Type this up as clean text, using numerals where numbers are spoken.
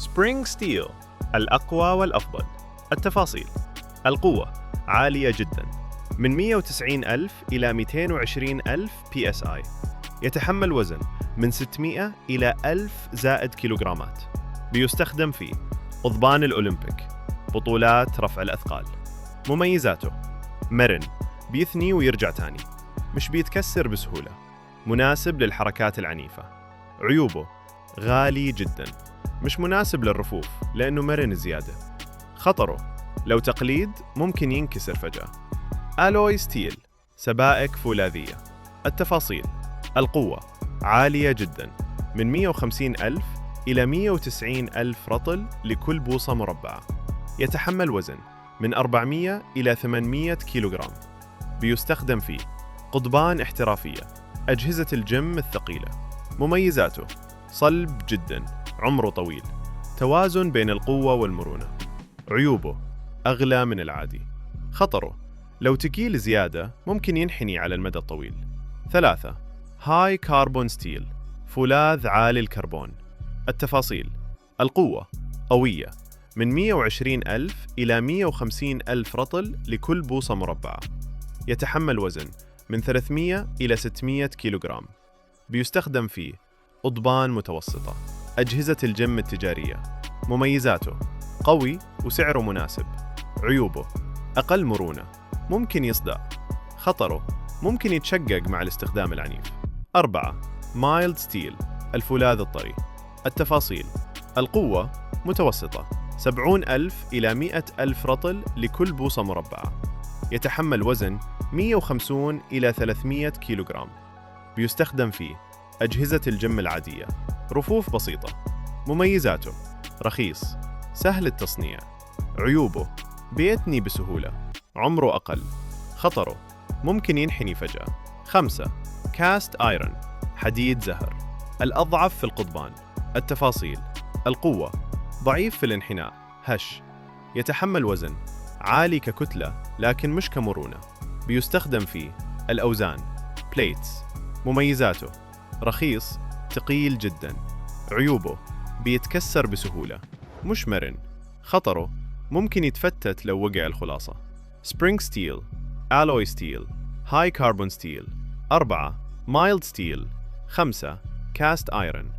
سبرينغ ستيل الأقوى والأفضل. التفاصيل: القوة عالية جدا، من 190 ألف إلى 220 ألف PSI. يتحمل وزن من 600 إلى 1000 زائد كيلوغرامات. بيستخدم في قضبان الأولمبيك، بطولات رفع الأثقال. مميزاته: مرن، بيثني ويرجع تاني، مش بيتكسر بسهولة، مناسب للحركات العنيفة. عيوبه: غالي جدا، مش مناسب للرفوف لأنه مرن زيادة. خطره: لو تقليد ممكن ينكسر فجأة. ألوي ستيل سبائك فولاذية. التفاصيل: القوة عالية جدا، من 150 ألف إلى 190 ألف رطل لكل بوصة مربعة. يتحمل وزن من 400 إلى 800 كيلوغرام. بيستخدم فيه قضبان احترافية، أجهزة الجيم الثقيلة. مميزاته: صلب جدا، عمره طويل، توازن بين القوة والمرونة. عيوبه: أغلى من العادي. خطره: لو تقيل زيادة ممكن ينحني على المدى الطويل. 3. هاي كاربون ستيل فولاذ عالي الكربون. التفاصيل: القوة قوية، من 120 ألف إلى 150 ألف رطل لكل بوصة مربعة. يتحمل وزن من 300 إلى 600 كيلوغرام. بيستخدم فيه قضبان متوسطة، أجهزة الجيم التجارية. مميزاته: قوي وسعره مناسب. عيوبه: أقل مرونة، ممكن يصدأ. خطره: ممكن يتشقق مع الاستخدام العنيف. 4. مايلد ستيل الفولاذ الطري. التفاصيل: القوة متوسطة، 70 ألف إلى 100 ألف رطل لكل بوصة مربعة. يتحمل وزن 150 إلى 300 كيلوغرام. بيستخدم فيه أجهزة الجيم العادية. رفوف بسيطة. مميزاته: رخيص، سهل التصنيع. عيوبه: بيتني بسهولة، عمره أقل. خطره: ممكن ينحني فجأة. 5. كاست آيرون حديد زهر، الأضعف في القضبان. التفاصيل: القوة ضعيف في الانحناء، هش. يتحمل وزن عالي ككتلة لكن مش كمرونة. بيستخدم فيه الأوزان بليتس. مميزاته: رخيص، ثقيل جدا. عيوبه: بيتكسر بسهولة، مش مرن. خطره: ممكن يتفتت لو وقع الخلاصة. سبرينغ ستيل، ألوي ستيل، هاي كاربون ستيل. 4. مايلد ستيل. 5. كاست آيرون.